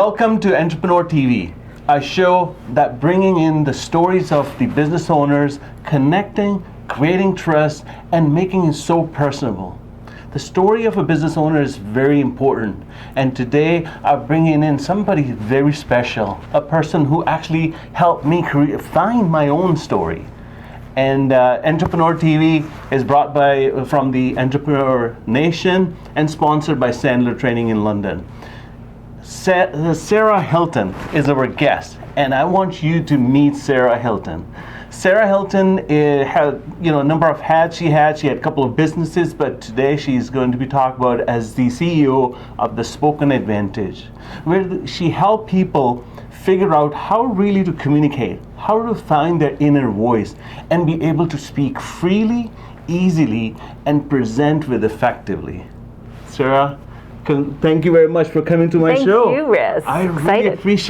Welcome to Entrepreneur TV, a show that bringing in the stories of the business owners, connecting, creating trust, and making it so personable. The story of a business owner is very important, and today I'm bringing in somebody very special, a person who actually helped me find my own story. And Entrepreneur TV is brought from the Entrepreneur Nation and sponsored by Sandler Training in London. Sarah Hilton is our guest, and I want you to meet Sarah Hilton. Sarah Hilton had a number of hats she had. She had a couple of businesses, but today she's going to be talked about as the CEO of the Spoken Advantage, where she helped people figure out how really to communicate, how to find their inner voice, and be able to speak freely, easily, and present with effectively. Sarah, thank you very much for coming to my show. Thank you, Riz.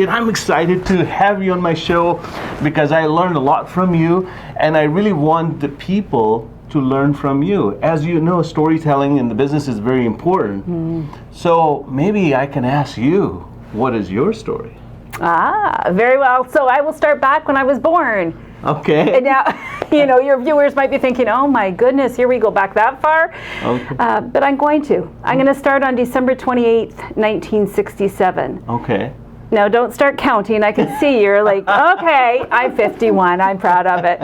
I'm excited to have you on my show because I learned a lot from you, and I really want the people to learn from you. As you know, storytelling in the business is very important. So maybe I can ask you, what is your story? Very well. So I will start back when I was born. Okay. And now, your viewers might be thinking, oh my goodness, here we go back that far. Okay. But I'm going to start on December 28th, 1967. Okay. Now, don't start counting. I can see you're like, okay, I'm 51. I'm proud of it.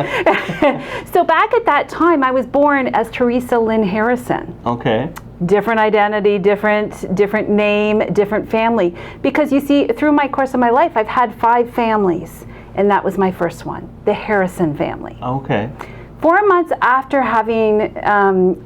So back at that time, I was born as Teresa Lynn Harrison. Okay. Different identity, different name, different family. Because you see, through my course of my life, I've had 5 families, and that was my first one, the Harrison family. Okay. 4 months after having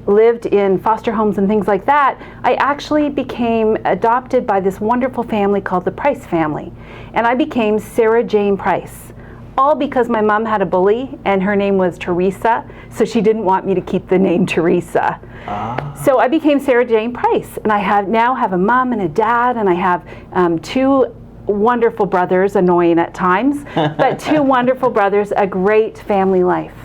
lived in foster homes and things like that, I actually became adopted by this wonderful family called the Price family. And I became Sarah Jane Price. All because my mom had a bully and her name was Teresa, so she didn't want me to keep the name Teresa. So I became Sarah Jane Price, and I now have a mom and a dad, and I have 2 wonderful brothers, annoying at times, but 2 wonderful brothers, a great family life.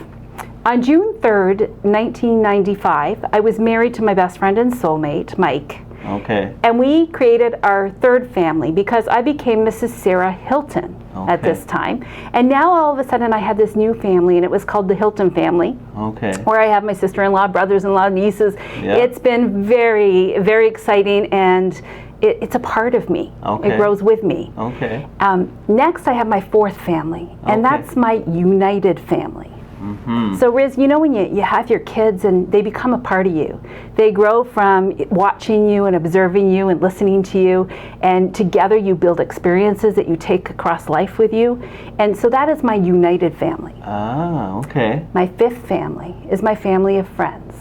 On June 3rd, 1995, I was married to my best friend and soulmate, Mike. Okay. And we created our 3rd family because I became Mrs. Sarah Hilton at this time. And now all of a sudden I had this new family, and it was called the Hilton family. Okay. Where I have my sister-in-law, brothers-in-law, nieces. Yeah. It's been very, very exciting, and it's a part of me. Okay. It grows with me. Okay. Next, I have my 4th family, and that's my united family. Mm-hmm. So Riz, when you have your kids and they become a part of you, they grow from watching you and observing you and listening to you, and together you build experiences that you take across life with you. And so that is my united family. Okay. My 5th family is my family of friends.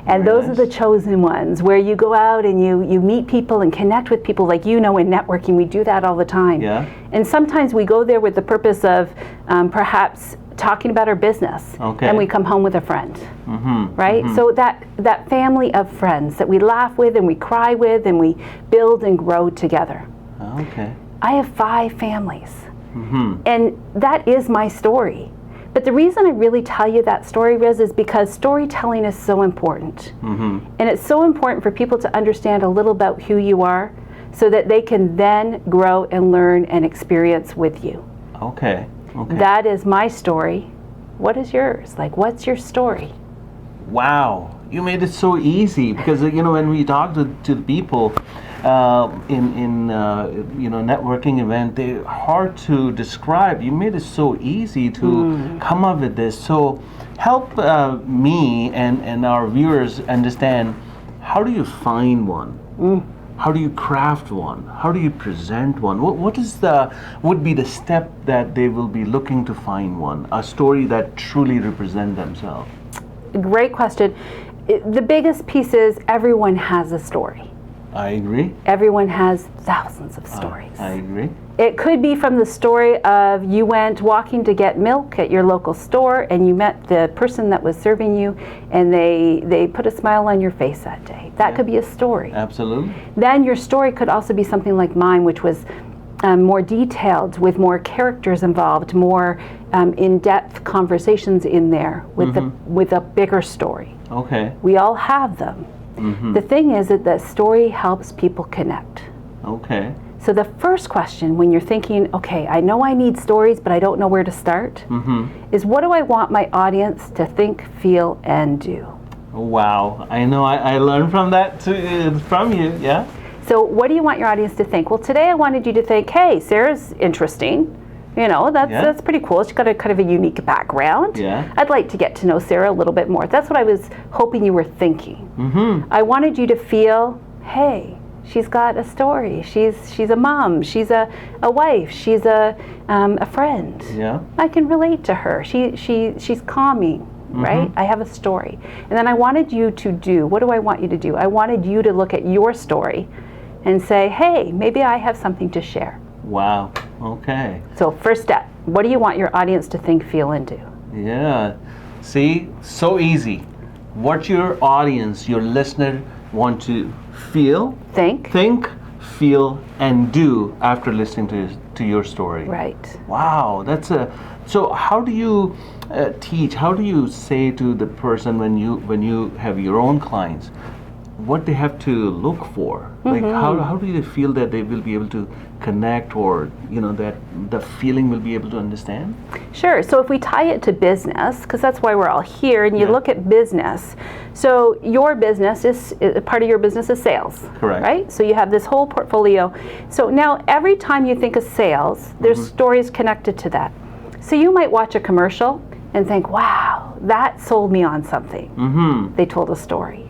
And Very those are the chosen ones, where you go out and you meet people and connect with people, like in networking. We do that all the time. Yeah. And sometimes we go there with the purpose of perhaps talking about our business. Okay. And we come home with a friend. Mm-hmm. Right? Mm-hmm. So that family of friends that we laugh with and we cry with and we build and grow together. Okay. I have 5 families. Mm-hmm. And that is my story. But the reason I really tell you that story, Riz, is because storytelling is so important. Mm-hmm. And it's so important for people to understand a little about who you are so that they can then grow and learn and experience with you. Okay. Okay. That is my story. What is yours? What's your story? Wow. You made it so easy because, when we talk to the people in networking event, they're hard to describe. You made it so easy to come up with this. So help me and our viewers understand, how do you find one? How do you craft one? How do you present one? What would be the step that they will be looking to find one? A story that truly represents themselves. Great question. The biggest piece is everyone has a story. I agree. Everyone has thousands of stories. I agree. It could be from the story of you went walking to get milk at your local store and you met the person that was serving you, and they put a smile on your face that day. That could be a story. Absolutely. Then your story could also be something like mine, which was more detailed, with more characters involved, more in-depth conversations in there with a bigger story. Okay. We all have them. The thing is that the story helps people connect. Okay. So the first question when you're thinking, okay, I know I need stories, but I don't know where to start, is what do I want my audience to think, feel, and do? Wow, I know I learned from that too, from you, yeah? So what do you want your audience to think? Well, today I wanted you to think, hey, Sarah's interesting. You know, that's pretty cool. She's got a kind of a unique background. Yeah. I'd like to get to know Sarah a little bit more. That's what I was hoping you were thinking. I wanted you to feel, hey, she's got a story. She's a mom. She's a wife. She's a friend. Yeah. I can relate to her. She's calming, right? I have a story. And then I wanted you to do, what do I want you to do? I wanted you to look at your story and say, hey, maybe I have something to share. Wow, okay. So first step, what do you want your audience to think, feel, and do? Yeah, see, so easy. What your audience, your listener want to feel, think, feel, and do after listening to your story. Right. Wow, so how do you teach, how do you say to the person when you have your own clients, what they have to look for? Like how do you feel that they will be able to connect, or that the feeling will be able to understand? Sure. So if we tie it to business, because that's why we're all here, and you look at business, so your business is part of your business is sales. Correct. Right? So you have this whole portfolio. So now every time you think of sales, there's stories connected to that. So you might watch a commercial and think, wow, that sold me on something. They told a story.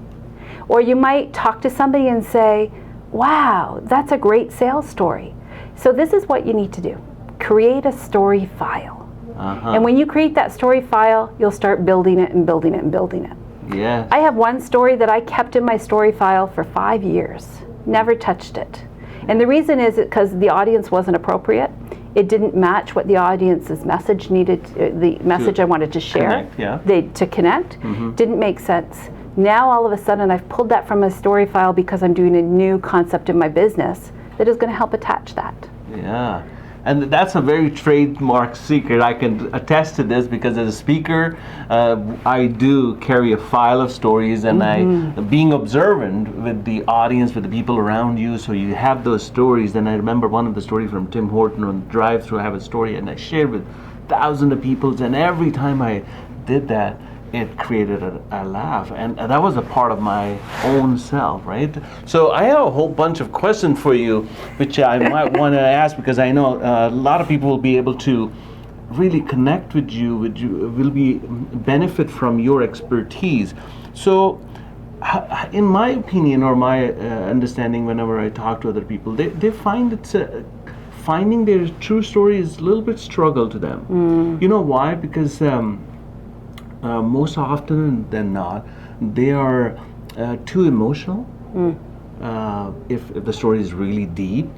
Or you might talk to somebody and say, wow, that's a great sales story. So this is what you need to do. Create a story file. And when you create that story file, you'll start building it and building it and building it. Yeah. I have one story that I kept in my story file for 5 years. Never touched it. And the reason is because the audience wasn't appropriate. It didn't match what the audience's message needed, the message I wanted to share. To connect. Didn't make sense. Now all of a sudden I've pulled that from my story file because I'm doing a new concept in my business that is going to help attach that. Yeah. And that's a very trademark secret. I can attest to this because as a speaker, I do carry a file of stories, and being observant with the audience, with the people around you, so you have those stories. And I remember one of the stories from Tim Horton on drive-through. I have a story, and I shared with thousands of people, and every time I did that, it created a laugh, and that was a part of my own self, right? So I have a whole bunch of questions for you, which I might want to ask, because I know a lot of people will be able to really connect with you, will benefit from your expertise. So in my opinion, or my understanding, whenever I talk to other people, they find it's finding their true story is a little bit struggle to them. You know why? Because most often than not, they are too emotional. If the story is really deep,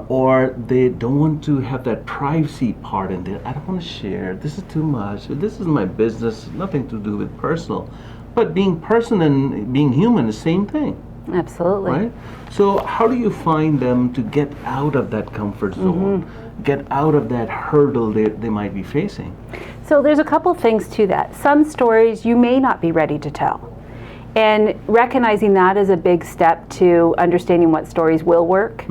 or they don't want to have that privacy part in there. I don't want to share. This is too much. This is my business. Nothing to do with personal. But being person and being human is the same thing. Absolutely. Right? So how do you find them to get out of that comfort zone, get out of that hurdle they might be facing? So there's a couple things to that. Some stories you may not be ready to tell. And recognizing that is a big step to understanding what stories will work.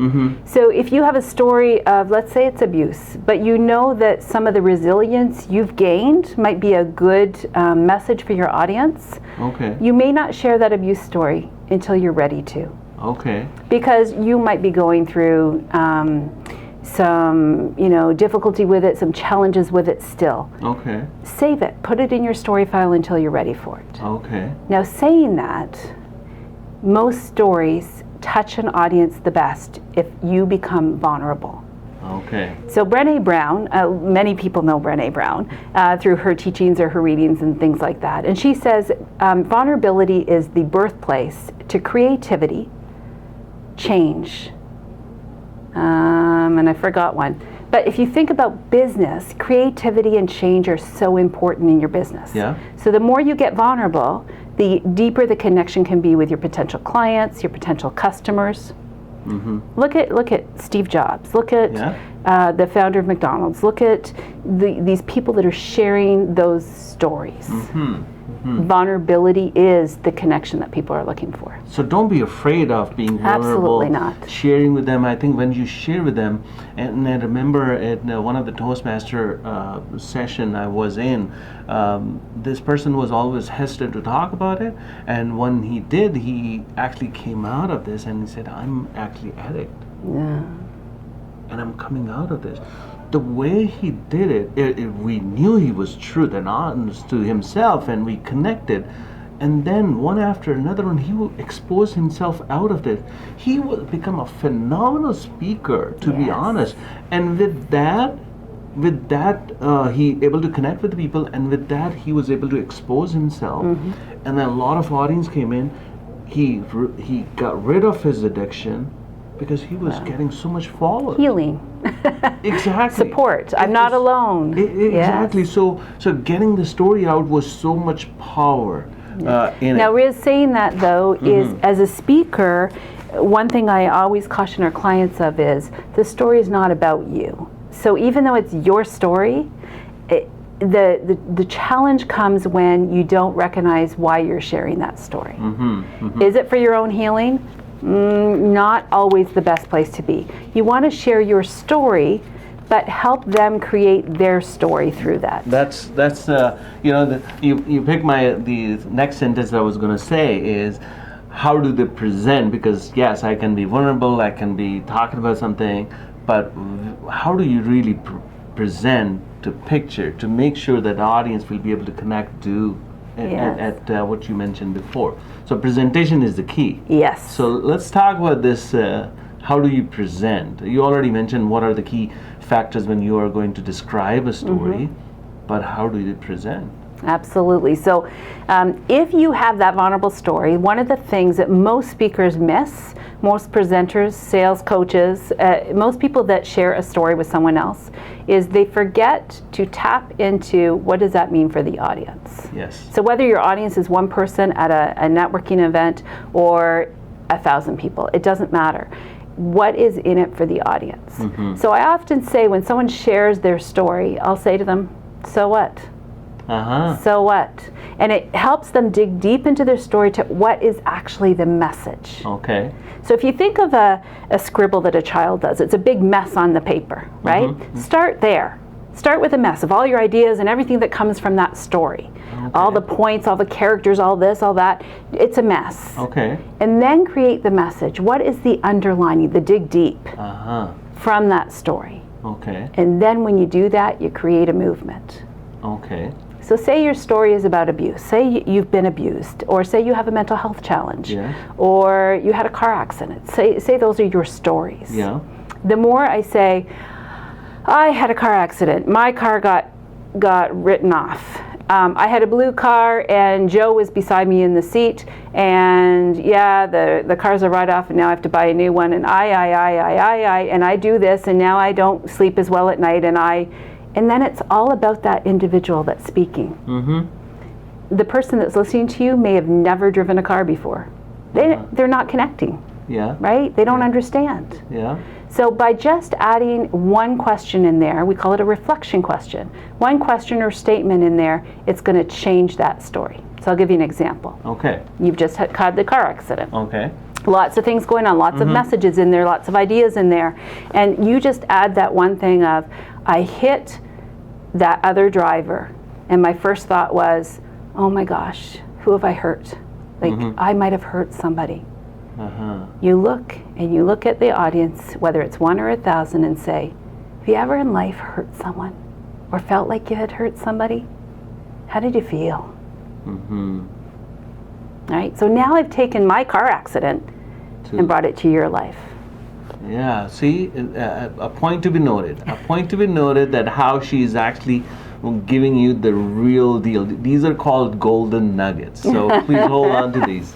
So if you have a story of, let's say it's abuse, but you know that some of the resilience you've gained might be a good message for your audience, you may not share that abuse story until you're ready to. Because you might be going through some difficulty with it, some challenges with it still. Save it, put it in your story file until you're ready for it. Now, saying that, most stories touch an audience the best if you become vulnerable. So Brené Brown, many people know Brené Brown through her teachings or her readings and things like that. And she says vulnerability is the birthplace to creativity, change, and I forgot one. But if you think about business, creativity and change are so important in your business. So the more you get vulnerable, the deeper the connection can be with your potential clients, your potential customers. Look at Steve Jobs. Look at the founder of McDonald's. Look at these people that are sharing those stories. Vulnerability is the connection that people are looking for. So don't be afraid of being vulnerable. Absolutely not. Sharing with them. I think when you share with them, and I remember at one of the Toastmaster session I was in, this person was always hesitant to talk about it, and when he did, he actually came out of this and he said, I'm actually addict. Yeah. And I'm coming out of this. The way he did it, we knew he was truth and honest to himself, and we connected. And then one after another, when he would expose himself out of this, he would become a phenomenal speaker, to be honest. And with that, he able to connect with the people, and with that, he was able to expose himself. And then a lot of audience came in. He got rid of his addiction, because he was getting so much followers. Healing. Exactly. Support. I'm not alone. Exactly. Yes. So getting the story out was so much power in it. Now, Riz, saying that though is, as a speaker, one thing I always caution our clients of is the story is not about you. So even though it's your story, the challenge comes when you don't recognize why you're sharing that story. Is it for your own healing? Not always the best place to be. You want to share your story, but help them create their story through that. That's you pick the next sentence I was going to say is, how do they present? Because yes, I can be vulnerable, I can be talking about something, but how do you really present to picture to make sure that the audience will be able to connect to at what you mentioned before? So presentation is the key. Yes. So let's talk about this. How do you present? You already mentioned what are the key factors when you are going to describe a story, but how do you present? Absolutely. So if you have that vulnerable story, one of the things that most speakers miss, most presenters, sales coaches, most people that share a story with someone else, is they forget to tap into what does that mean for the audience. Yes. So whether your audience is one person at a networking event or 1,000 people, it doesn't matter. What is in it for the audience? So I often say when someone shares their story, I'll say to them, so what? So what? And it helps them dig deep into their story to what is actually the message. Okay. So if you think of a scribble that a child does, it's a big mess on the paper, right? Start there. Start with a mess of all your ideas and everything that comes from that story. Okay. All the points, all the characters, all this, all that. It's a mess. Okay. And then create the message. What is the underlining, the dig deep from that story? Okay. And then when you do that, you create a movement. Okay. So say your story is about abuse. Say you've been abused, or say you have a mental health challenge, or you had a car accident. Say those are your stories. Yeah. The more I say, I had a car accident, my car got written off. I had a blue car and Joe was beside me in the seat, and the car's a write-off and now I have to buy a new one, and and I do this and now I don't sleep as well at night, and then it's all about that individual that's speaking. The person that's listening to you may have never driven a car before. They're not connecting. Yeah. Right? They don't understand. Yeah. So by just adding one question in there, we call it a reflection question. One question or statement in there, it's going to change that story. So I'll give you an example. Okay. You've just had the car accident. Okay. Lots of things going on, lots of messages in there, lots of ideas in there. And you just add that one thing of, I hit that other driver, and my first thought was, oh my gosh, who have I hurt? Like, I might have hurt somebody. You look at the audience, whether it's 1 or 1,000, and say, have you ever in life hurt someone or felt like you had hurt somebody? How did you feel? All right, so now I've taken my car accident and brought it to your life. Yeah, see, a point to be noted. A point to be noted that how she's actually giving you the real deal. These are called golden nuggets. So please hold on to these.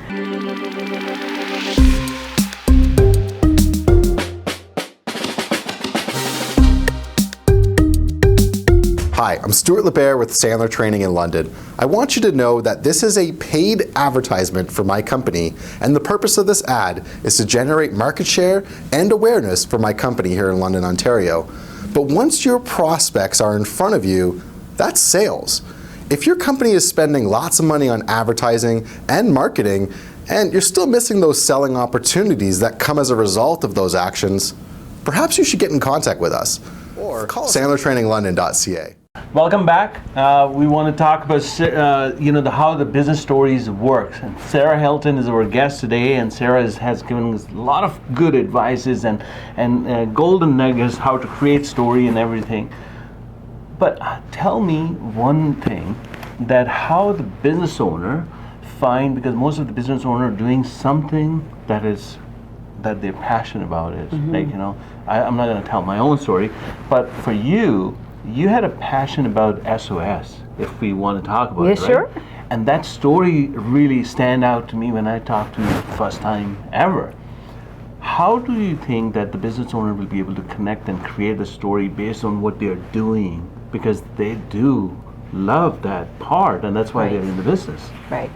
Hi, I'm Stuart LeBaire with Sandler Training in London. I want you to know that this is a paid advertisement for my company, and the purpose of this ad is to generate market share and awareness for my company here in London, Ontario. But once your prospects are in front of you, that's sales. If your company is spending lots of money on advertising and marketing, and you're still missing those selling opportunities that come as a result of those actions, perhaps you should get in contact with us or call sandlertraininglondon.ca. Welcome back. We want to talk about how the business stories work. And Sarah Hilton is our guest today, and Sarah has given us a lot of good advices and golden nuggets how to create story and everything. But tell me one thing, that how the business owner find, because most of the business owner are doing something that they're passionate about it. Like, I'm not going to tell my own story, but for you had a passion about SOS, if we want to talk about it, right? Sure. And that story really stand out to me when I talked to you the first time ever. How do you think that the business owner will be able to connect and create a story based on what they're doing? Because they do love that part, and that's why they're in the business. Right.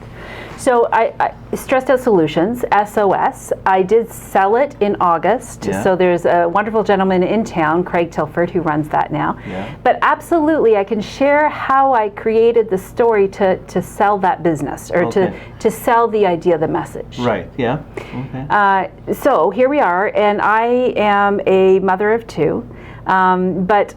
So I Stressed Out Solutions, SOS, I did sell it in August. Yeah. So there's a wonderful gentleman in town, Craig Tilford, who runs that now. Yeah. But absolutely, I can share how I created the story to sell that business, or to sell the idea, the message. Right, yeah. Okay. So here we are, and I am a mother of two, but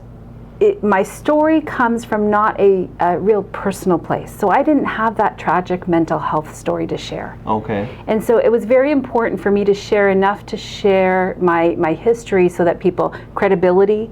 my story comes from not a real personal place. So I didn't have that tragic mental health story to share. Okay. And so it was very important for me to share enough to share my history, so that people, credibility,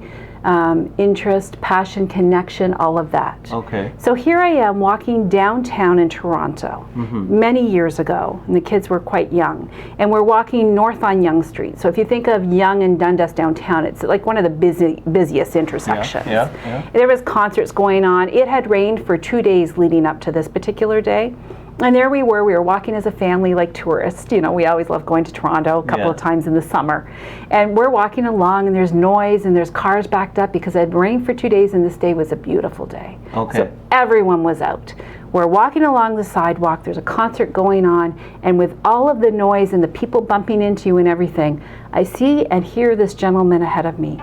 interest, passion, connection, all of that. Okay. So here I am walking downtown in Toronto many years ago, and the kids were quite young, and we're walking north on Yonge Street. So if you think of Yonge and Dundas downtown, it's like one of the busiest intersections. Yeah. There was concerts going on. It had rained for 2 days leading up to this particular day. And there we were walking as a family like tourists. We always love going to Toronto a couple of times in the summer. And we're walking along, and there's noise, and there's cars backed up because it had rained for 2 days, and this day was a beautiful day. Okay. So everyone was out. We're walking along the sidewalk, there's a concert going on, and with all of the noise and the people bumping into you and everything, I see and hear this gentleman ahead of me.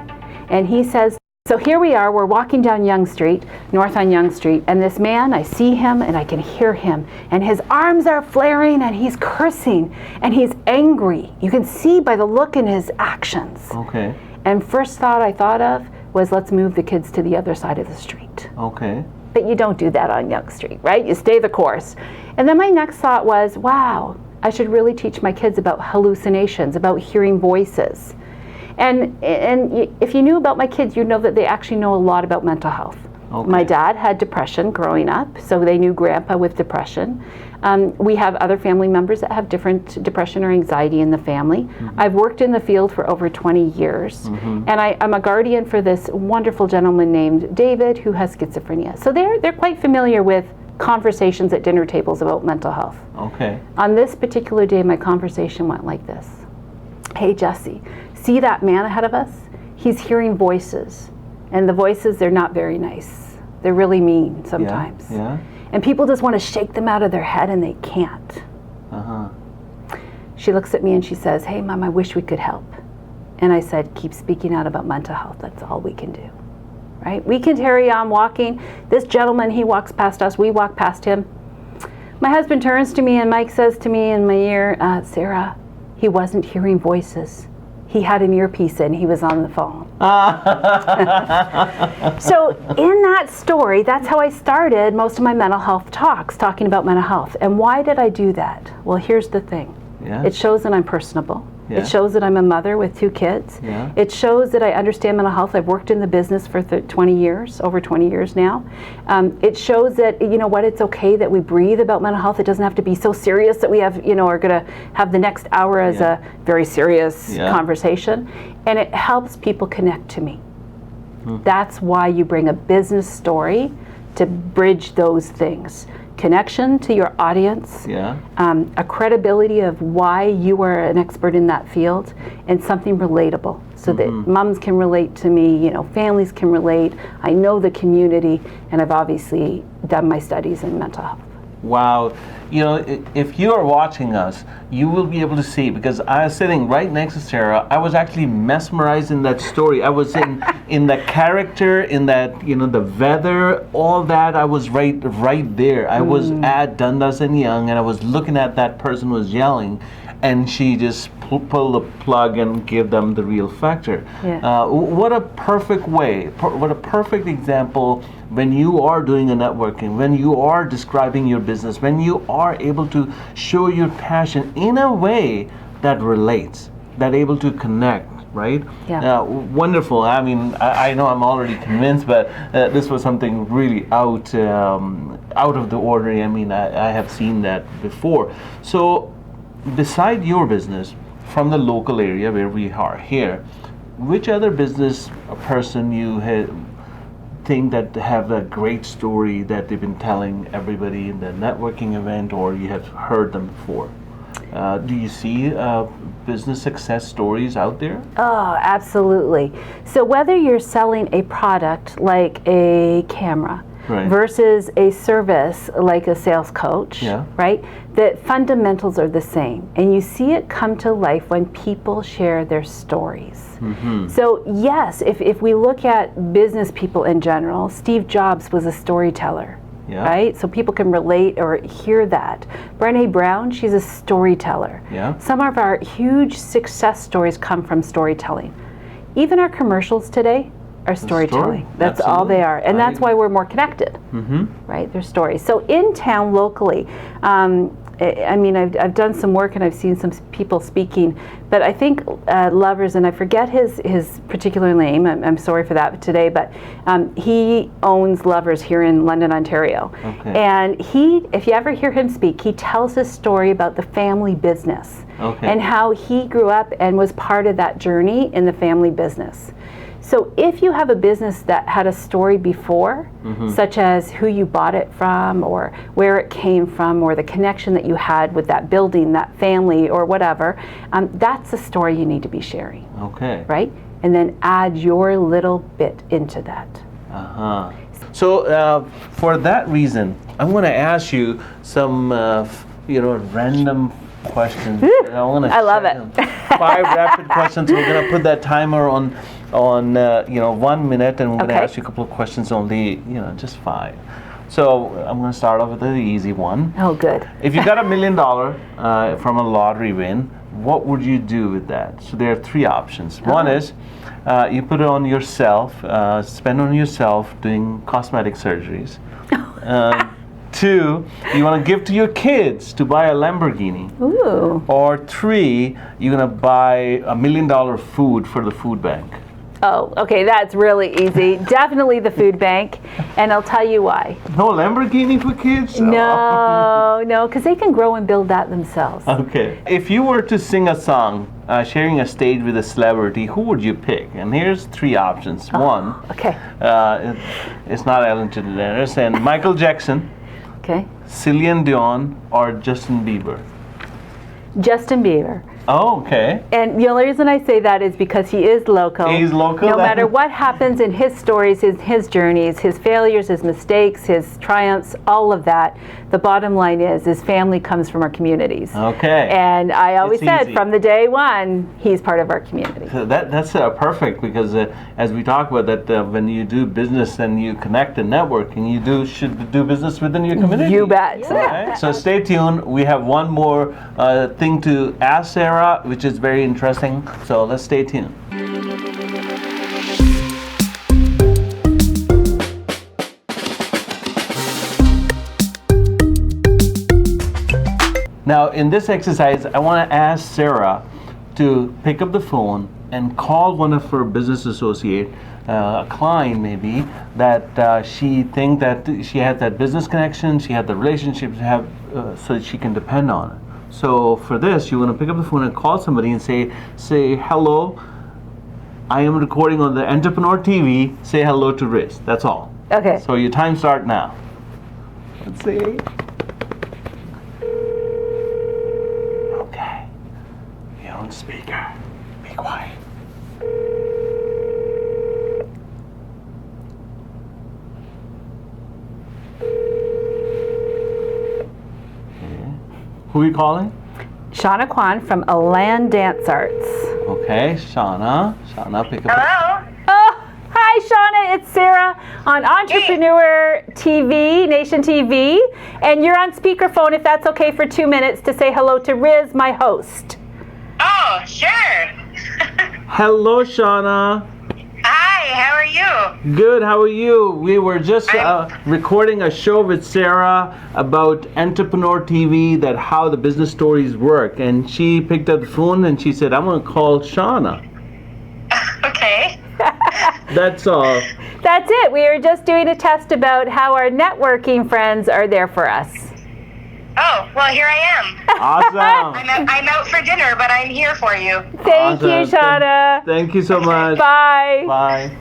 And he says, so here we are, we're walking down Yonge Street, north on Yonge Street, and this man, I see him and I can hear him, and his arms are flaring, and he's cursing, and he's angry. You can see by the look in his actions. Okay. And first thought I thought of was, let's move the kids to the other side of the street. Okay. But you don't do that on Yonge Street, right? You stay the course. And then my next thought was, wow, I should really teach my kids about hallucinations, about hearing voices. And if you knew about my kids, you'd know that they actually know a lot about mental health. Okay. My dad had depression growing up, so they knew Grandpa with depression. We have other family members that have different depression or anxiety in the family. I've worked in the field for over 20 years, and I'm a guardian for this wonderful gentleman named David who has schizophrenia. So they're quite familiar with conversations at dinner tables about mental health. Okay. On this particular day, my conversation went like this. Hey, Jesse, see that man ahead of us? He's hearing voices. And the voices, they're not very nice. They're really mean sometimes. Yeah. And people just want to shake them out of their head, and they can't. She looks at me and she says, hey, Mom, I wish we could help. And I said, keep speaking out about mental health. That's all we can do. Right? We can carry on walking. This gentleman, he walks past us. We walk past him. My husband turns to me, and Mike says to me in my ear, Sarah, he wasn't hearing voices. He had an earpiece in, he was on the phone. So in that story, that's how I started most of my mental health talks, talking about mental health. And why did I do that? Well, here's the thing. Yeah. It shows that I'm personable. Yeah. It shows that I'm a mother with 2 kids. Yeah. It shows that I understand mental health. I've worked in the business for 20 years, over 20 years now. It shows that, you know what, it's okay that we breathe about mental health. It doesn't have to be so serious that we have, are going to have the next hour as a very serious conversation. And it helps people connect to me. That's why you bring a business story to bridge those things. Connection to your audience, a credibility of why you are an expert in that field, and something relatable so that moms can relate to me, families can relate. I know the community, and I've obviously done my studies in mental health. Wow. You know, if you are watching us, you will be able to see, because I was sitting right next to Sarah. I was actually mesmerized in that story. I was in the character, in that, you know, the weather, all that. I was right there. I was at Dundas and Young, and I was looking at that person who was yelling, and she just pulled the plug and gave them the real factor. Yeah. What a perfect way, what a perfect example when you are doing a networking, when you are describing your business, when you are able to show your passion in a way that relates, that able to connect, right? Yeah. Wonderful. I mean, I know I'm already convinced, but this was something really out of the ordinary. I mean, I have seen that before. So, beside your business, from the local area where we are here, which other business person you think that have a great story that they've been telling everybody in the networking event, or you have heard them before? Do you see business success stories out there? Oh, absolutely. So whether you're selling a product like a camera, Right. versus a service like a sales coach, Yeah. right? The fundamentals are the same. And you see it come to life when people share their stories. Mm-hmm. So yes, if we look at business people in general, Steve Jobs was a storyteller. Yeah. Right? So people can relate or hear that. Brené Brown, she's a storyteller. Yeah. Some of our huge success stories come from storytelling. Even our commercials today are storytelling. That's all they are. And that's why we're more connected, right? They're stories. So in town locally, I mean, I've done some work and I've seen some people speaking, but I think Lovers, and I forget his particular name, I'm sorry for that today, but he owns Lovers here in London, Ontario. Okay. And if you ever hear him speak, he tells his story about the family business and how he grew up and was part of that journey in the family business. So if you have a business that had a story before, such as who you bought it from, or where it came from, or the connection that you had with that building, that family, or whatever, that's a story you need to be sharing. Okay. Right? And then add your little bit into that. Uh-huh. So for that reason, I'm going to ask you some, random questions. I love it. 5 rapid questions. We're going to put that timer on 1 minute, and we're going to ask you a couple of questions only, just 5. So I'm going to start off with the easy one. Oh, good. If you got $1 million from a lottery win, what would you do with that? So there are 3 options. One is you put it on yourself, spend on yourself doing cosmetic surgeries. 2, you want to give to your kids to buy a Lamborghini. Ooh. Or 3, you're going to buy $1 million food for the food bank. Oh, okay, that's really easy. Definitely the food bank, and I'll tell you why. No Lamborghini for kids? No, because they can grow and build that themselves. Okay. If you were to sing a song, sharing a stage with a celebrity, who would you pick? And here's 3 options. One, it's not Ellen DeGeneres, and Michael Jackson, Celine Dion, or Justin Bieber. Justin Bieber. Oh, okay. And the only reason I say that is because he is local. He's local. No matter what happens in his stories, his journeys, his failures, his mistakes, his triumphs, all of that, the bottom line is his family comes from our communities. Okay. And I always said easy. from the day one, he's part of our community. So that's perfect, because as we talk about that, when you do business and you connect and networking, you should do business within your community. You bet. Yeah. Right? So stay tuned. We have one more thing to ask Sarah, which is very interesting. So let's stay tuned. Now, in this exercise, I want to ask Sarah to pick up the phone and call one of her business associate, a client maybe, that she think that she has that business connection, she had the relationship to have, so that she can depend on it. So for this, you want to pick up the phone and call somebody and say, hello, I am recording on the Entrepreneur TV, say hello to Riz. That's all. Okay. So your time start now. Let's see. Okay. You're on speaker. Be quiet. Who are you calling? Shauna Kwan from Elan Dance Arts. Okay, Shauna. Shauna, pick up. Hello? Oh, hi, Shauna. It's Sarah on Entrepreneur TV, Nation TV. And you're on speakerphone, if that's okay, for 2 minutes to say hello to Riz, my host. Oh, sure. Hello, Shauna. Hi, how are you? Good, how are you? We were just recording a show with Sarah about Entrepreneur TV, that how the business stories work. And she picked up the phone and she said, I'm going to call Shauna. Okay. That's all. That's it. We were just doing a test about how our networking friends are there for us. Oh, well, here I am. Awesome. I'm out for dinner, but I'm here for you. Thank you, Awesome. Shauna. Thank you so much. Bye. Bye.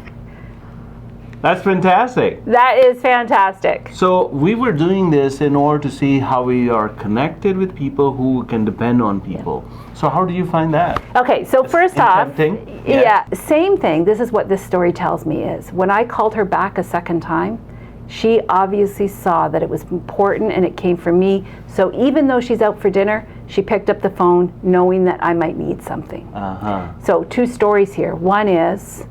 That's fantastic. That is fantastic. So we were doing this in order to see how we are connected with people who can depend on people. So how do you find that? Okay, so first off, tempting? yeah, same thing. This is what this story tells me is when I called her back a second time, she obviously saw that it was important and it came from me. So even though she's out for dinner, she picked up the phone knowing that I might need something. So 2 stories here. One is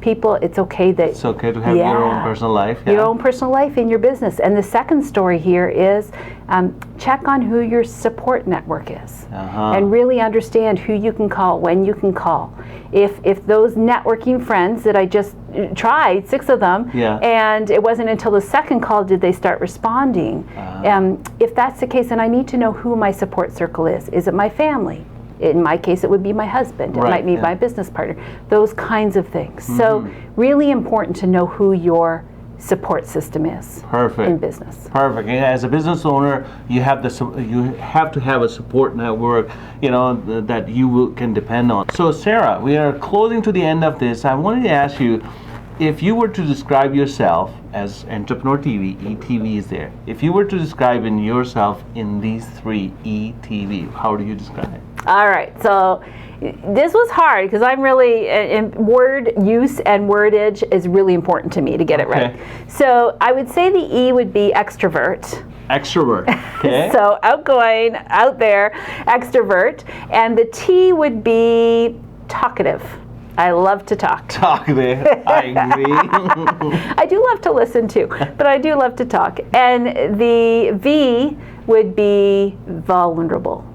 people, it's okay that It's okay to have your own personal life. your own personal life in your business. And the second story here is check on who your support network is and really understand who you can call, when you can call. If those networking friends that I just tried, 6 of them, and it wasn't until the second call did they start responding. If that's the case, then I need to know who my support circle is. Is it my family? In my case, it would be my husband. It might be my business partner. Those kinds of things. So really important to know who your support system is in business. Perfect. And as a business owner, you have to have a support network, that you can depend on. So Sarah, we are closing to the end of this. I wanted to ask you, if you were to describe yourself as Entrepreneur TV, ETV is there. If you were to describe yourself in these 3 ETV, how do you describe it? All right, so this was hard because I'm really, in word use and wordage is really important to me to get it right. So I would say the E would be extrovert. Extrovert, okay. So outgoing, out there, extrovert. And the T would be talkative. I love to talk. Talkative, I agree. I do love to listen too, but I do love to talk. And the V would be vulnerable.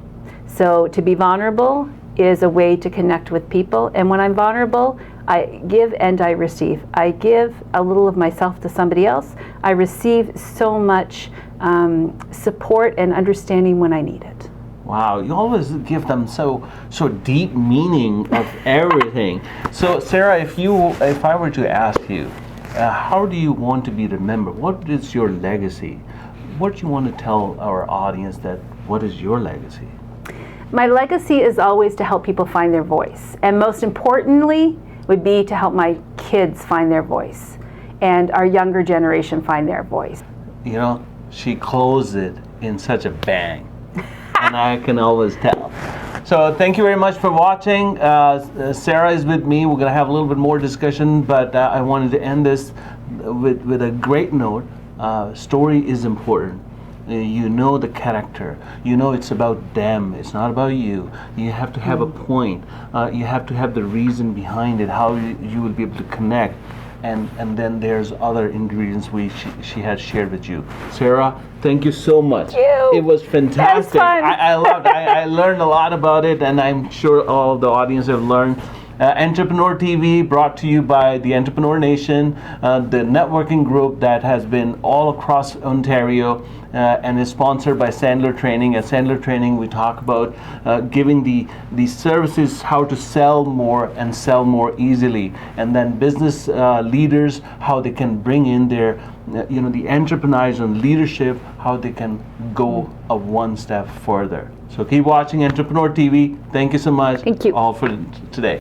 So to be vulnerable is a way to connect with people. And when I'm vulnerable, I give and I receive. I give a little of myself to somebody else. I receive so much support and understanding when I need it. Wow, you always give them so deep meaning of everything. So Sarah, if I were to ask you, how do you want to be remembered? What is your legacy? What do you want to tell our audience what is your legacy? My legacy is always to help people find their voice. And most importantly would be to help my kids find their voice and our younger generation find their voice. She closed it in such a bang. And I can always tell. So thank you very much for watching. Sarah is with me. We're going to have a little bit more discussion, but I wanted to end this with a great note. Story is important. You know the character. It's about them. It's not about you. You have to have a point. You have to have the reason behind it, how you will be able to connect. And then there's other ingredients she has shared with you. Sarah, thank you so much. Thank you. It was fantastic. That was fun. I loved it. I learned a lot about it, and I'm sure all of the audience have learned. Entrepreneur TV brought to you by the Entrepreneur Nation, the networking group that has been all across Ontario and is sponsored by Sandler Training. At Sandler Training, we talk about giving the services how to sell more and sell more easily, and then business leaders how they can bring in their the entrepreneurs and leadership, how they can go one step further. So keep watching Entrepreneur TV. Thank you so much. Thank you. All for today.